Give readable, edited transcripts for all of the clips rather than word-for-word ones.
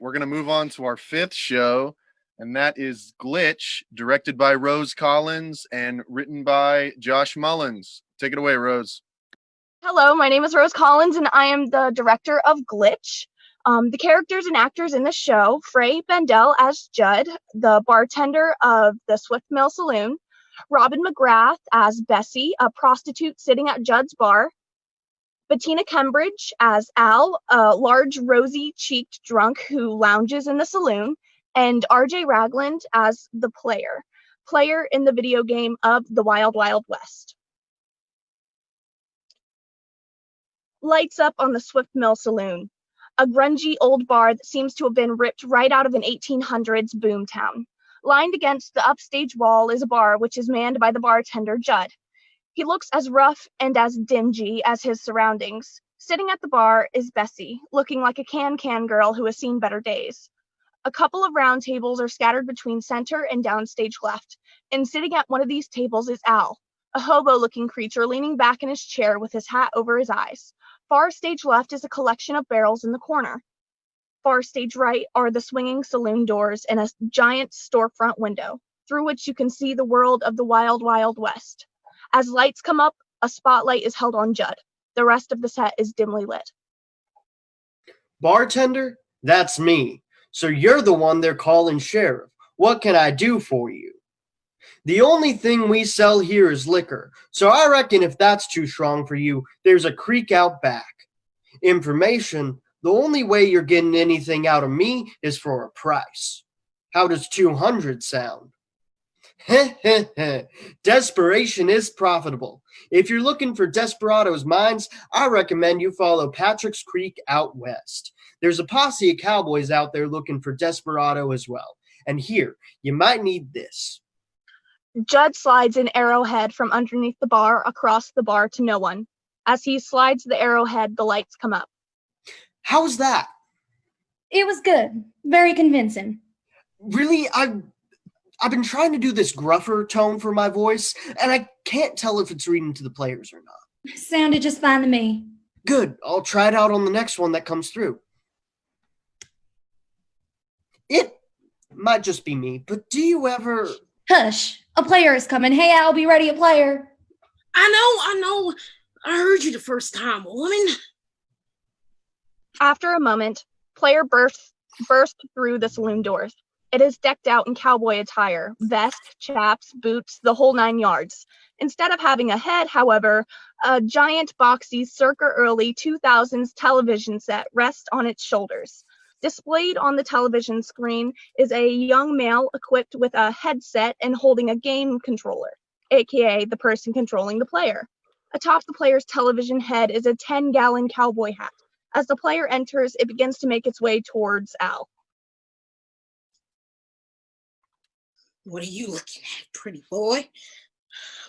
We're going to move on to our fifth show, and that is Glitch, directed by Rose Collins and written by Josh Mullins. Take it away, Rose. Hello, my name is Rose Collins, and I am the director of Glitch. The characters and actors in the show: Frey Bendel as Judd, the bartender of the Swift Mill Saloon; Robin McGrath as Bessie, a prostitute sitting at Judd's bar; Bettina Kembridge as Al, a large rosy-cheeked drunk who lounges in the saloon; and RJ Ragland as the player in the video game of The Wild Wild West. Lights up on the Swift Mill Saloon, a grungy old bar that seems to have been ripped right out of an 1800s boomtown. Lined against the upstage wall is a bar which is manned by the bartender, Judd. He looks as rough and as dingy as his surroundings. Sitting at the bar is Bessie, looking like a can girl who has seen better days. A couple of round tables are scattered between center and downstage left, and sitting at one of these tables is Al, a hobo-looking creature leaning back in his chair with his hat over his eyes. Far stage left is a collection of barrels in the corner. Far stage right are the swinging saloon doors and a giant storefront window, through which you can see the world of the Wild Wild West. As lights come up, a spotlight is held on Judd. The rest of the set is dimly lit. Bartender, that's me. So you're the one they're calling sheriff. What can I do for you? The only thing we sell here is liquor, so I reckon if that's too strong for you, there's a creek out back. Information, the only way you're getting anything out of me is for a price. How does 200 sound? Heh heh heh. Desperation is profitable. If you're looking for desperados' minds, I recommend you follow Patrick's Creek out west. There's a posse of cowboys out there looking for desperado as well. And here, you might need this. Judd slides an arrowhead from underneath the bar across the bar to no one. As he slides the arrowhead, the lights come up. How's that? It was good. Very convincing. Really? I've been trying to do this gruffer tone for my voice, and I can't tell if it's reading to the players or not. Sounded just fine to me. Good. I'll try it out on the next one that comes through. It might just be me, but do you ever... Hush. A player is coming. Hey, Al, be ready, a player. I know. I heard you the first time, woman. After a moment, player bursts through the saloon doors. It is decked out in cowboy attire, vest, chaps, boots, the whole 9 yards. Instead of having a head, however, a giant boxy circa early 2000s television set rests on its shoulders. Displayed on the television screen is a young male equipped with a headset and holding a game controller, aka the person controlling the player. Atop the player's television head is a 10-gallon cowboy hat. As the player enters, it begins to make its way towards Al. What are you looking at, pretty boy?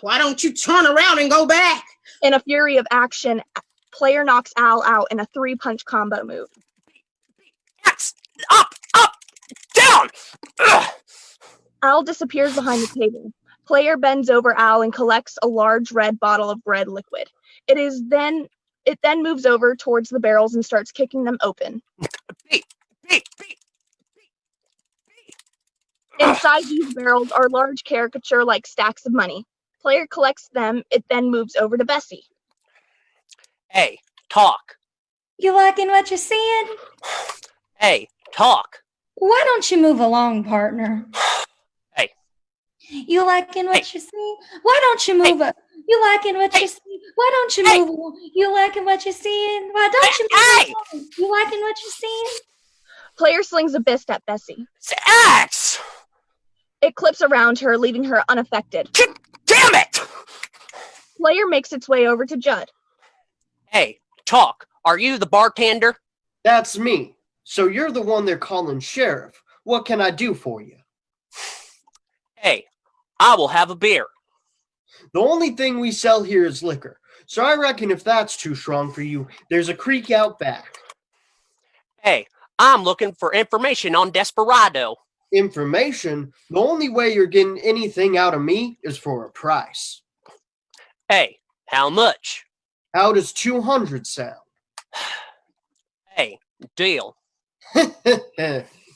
Why don't you turn around and go back? In a fury of action, player knocks Al out in a 3-punch combo move. Up, down! Ugh. Al disappears behind the table. Player bends over Al and collects a large red bottle of red liquid. It then moves over towards the barrels and starts kicking them open. Beat. Inside these barrels are large caricature-like stacks of money. Player collects them. It then moves over to Bessie. Hey, talk. You liking what you're seeing? Hey, talk. Why don't you move along, partner? Hey. You liking what you're seeing? Why don't you move up? You liking what you're seeing? Why don't you move along? You liking what you're seeing? Why don't you move along? You liking what you're seeing? Player slings a fist at Bessie. Axe! It clips around her, leaving her unaffected. Damn it! Player makes its way over to Judd. Hey, talk. Are you the bartender? That's me. So you're the one they're calling sheriff. What can I do for you? Hey, I will have a beer. The only thing we sell here is liquor. So I reckon if that's too strong for you, there's a creek out back. Hey, I'm looking for information on Desperado. Information? The only way you're getting anything out of me is for a price. Hey, how much? How does 200 sound? Hey, deal.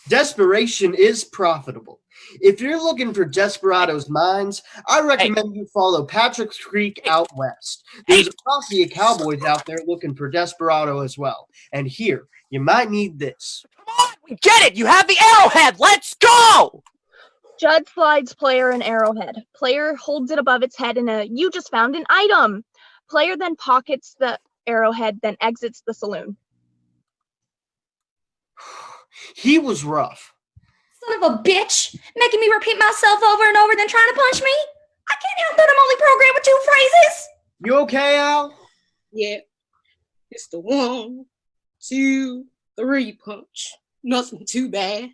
Desperation is profitable. If you're looking for Desperado's minds, I recommend you follow Patrick's Creek out west. There's a posse of cowboys out there looking for Desperado as well. And here, you might need this. Come on, we get it. You have the arrowhead. Let's go. Judd slides player an arrowhead. Player holds it above its head in a "you just found an item." Player then pockets the arrowhead, then exits the saloon. He was rough. Son of a bitch, making me repeat myself over and over, then trying to punch me. I can't help that I'm only programmed with 2 phrases. You okay, Al? Yeah. It's the 1, 2, 3 punch. Nothing too bad.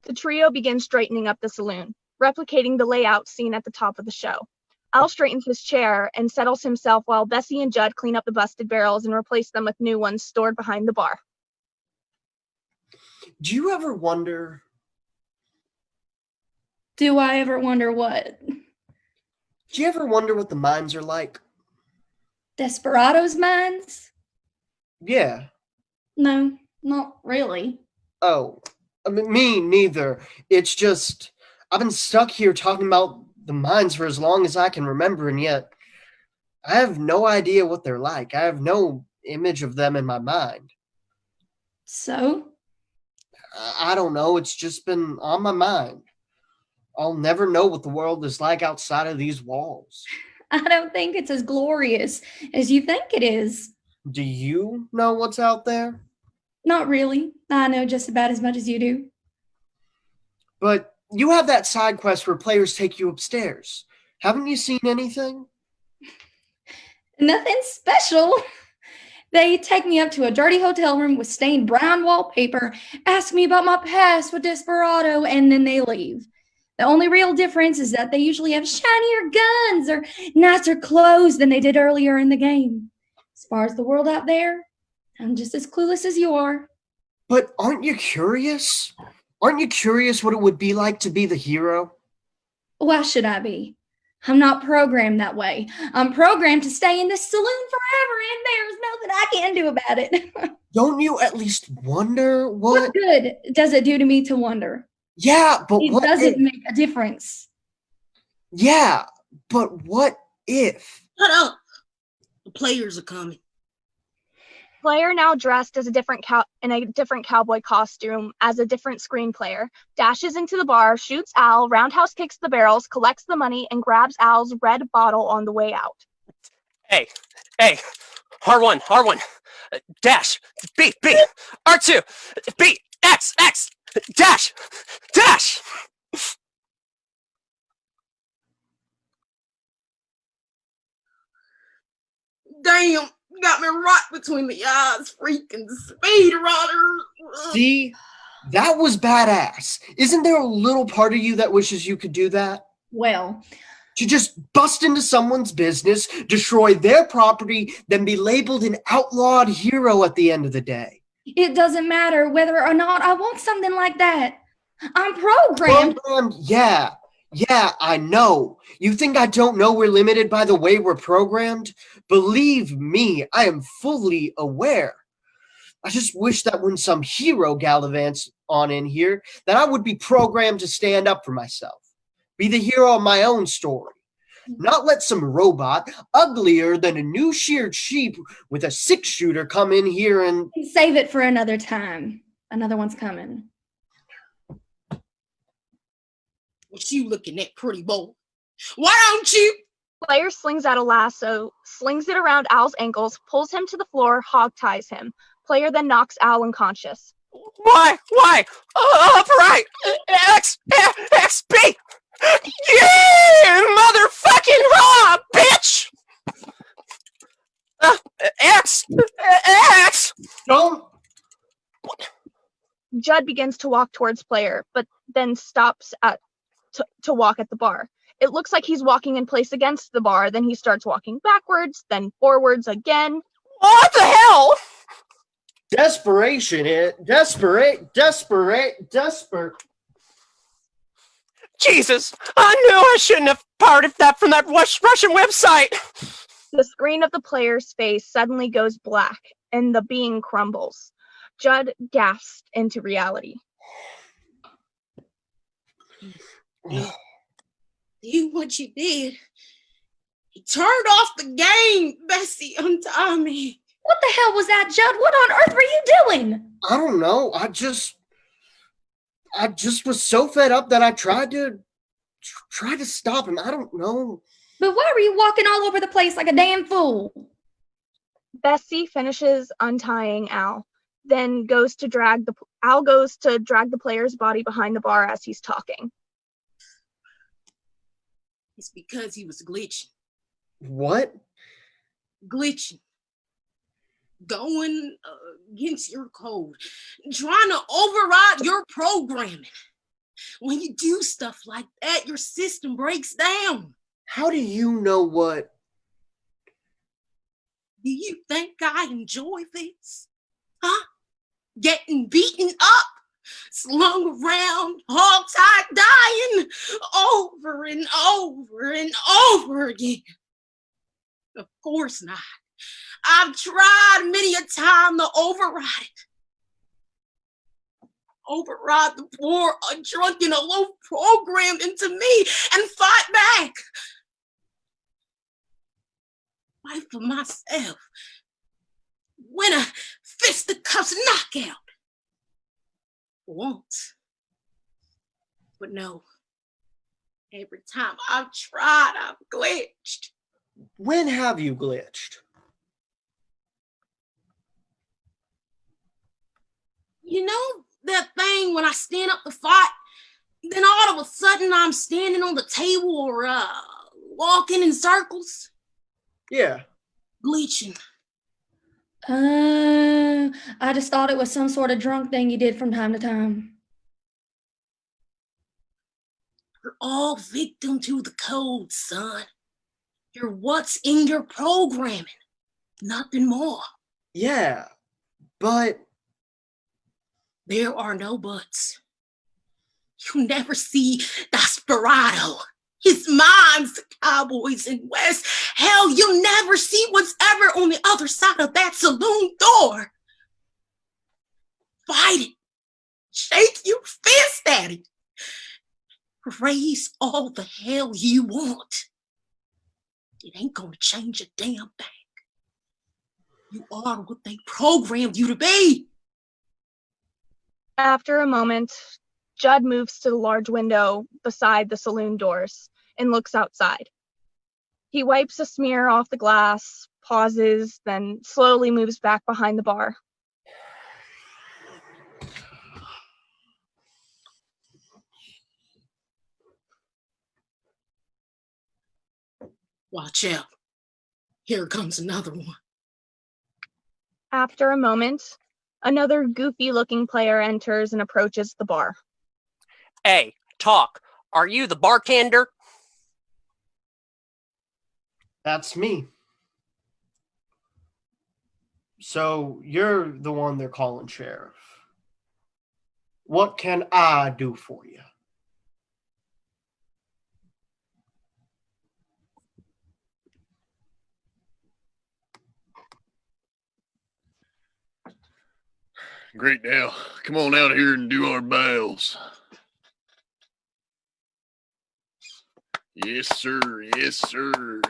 The trio begins straightening up the saloon, replicating the layout seen at the top of the show. Al straightens his chair and settles himself while Bessie and Judd clean up the busted barrels and replace them with new ones stored behind the bar. Do you ever wonder? Do I ever wonder what? Do you ever wonder what the mines are like? Desperado's minds? Yeah. No, not really. Oh, I mean, me neither. It's just, I've been stuck here talking about the mines for as long as I can remember, and yet I have no idea what they're like. I have no image of them in my mind. So? I don't know. It's just been on my mind. I'll never know what the world is like outside of these walls. I don't think it's as glorious as you think it is. Do you know what's out there? Not really. I know just about as much as you do. But you have that side quest where players take you upstairs. Haven't you seen anything? Nothing special. They take me up to a dirty hotel room with stained brown wallpaper, ask me about my past with Desperado, and then they leave. The only real difference is that they usually have shinier guns or nicer clothes than they did earlier in the game. As far as the world out there, I'm just as clueless as you are. But aren't you curious? Aren't you curious what it would be like to be the hero? Why should I be? I'm not programmed that way. I'm programmed to stay in this saloon forever, and there's nothing I can do about it. Don't you at least wonder what? What good does it do to me to wonder? Yeah, but It what doesn't if? make a difference. Yeah, but what if? Shut up. The players are coming. Player, now dressed as in a different cowboy costume as a different screen player, dashes into the bar, shoots Al, roundhouse kicks the barrels, collects the money, and grabs Al's red bottle on the way out. Hey, R1, dash, B, R2, B, X, dash. Damn, got me right between the eyes, freaking speed runner. See, that was badass. Isn't there a little part of you that wishes you could do that? Well, To just bust into someone's business, destroy their property, then be labeled an outlawed hero at the end of the day. it doesn't matter whether or not I want something like that. I'm programmed. Programmed, yeah. Yeah, I know. You think I don't know we're limited by the way we're programmed? Believe me, I am fully aware. I just wish that when some hero gallivants on in here, that I would be programmed to stand up for myself. Be the hero of my own story. Not let some robot, uglier than a new sheared sheep with a 6-shooter come in here and... Save it for another time. Another one's coming. What you looking at, pretty boy? Why don't you? Player slings out a lasso, slings it around Al's ankles, pulls him to the floor, hog ties him. Player then knocks Al unconscious. Why? Upright. X, B. Yeah, motherfucking raw, bitch. X. Don't... Judd begins to walk towards Player, but then stops to walk at the bar. It looks like he's walking in place against the bar, then he starts walking backwards, then forwards again. What the hell? Desperation, desperate. Jesus, I knew I shouldn't have parted that from that Russian website. The screen of the player's face suddenly goes black, and the being crumbles. Judd gasped into reality. See what you did? He turned off the game, Bessie, untie me. What the hell was that, Judd? What on earth were you doing? I don't know. I just was so fed up that I tried to stop him. I don't know. But why were you walking all over the place like a damn fool? Bessie finishes untying Al, then Al goes to drag the player's body behind the bar as he's talking. It's because he was glitching. What? Glitching. Going against your code. Trying to override your programming. When you do stuff like that, your system breaks down. How do you know what? Do you think I enjoy this? Huh? Getting beaten up, slung around, hog-tied, dying, over and over and over again. Of course not. I've tried many a time to override it. Override the poor, drunken, aloof programmed into me and fight back. Fight for myself. Win a fisticuffs knockout. Once. But no. Every time I've tried, I've glitched. When have you glitched? You know that thing when I stand up to fight, then all of a sudden I'm standing on the table or walking in circles? Yeah. Glitching. I just thought it was some sort of drunk thing you did from time to time. You're all victim to the code, son. You're what's in your programming. Nothing more. Yeah. But There are no buts. You never see Desperado. His mimes, the Cowboys in West. Hell, you'll never see what's ever on the other side of that saloon door. Fight it. Shake your fist at it. Raise all the hell you want. It ain't gonna change a damn thing. You are what they programmed you to be. After a moment, Judd moves to the large window beside the saloon doors and looks outside. He wipes a smear off the glass, pauses, then slowly moves back behind the bar. Watch out. Here comes another one. After a moment, another goofy-looking player enters and approaches the bar. Hey, talk. Are you the bartender? that's me. So you're the one they're calling sheriff. What can I do for you? Great now. Come on out here and do our bails. Yes, sir. Yes, sir.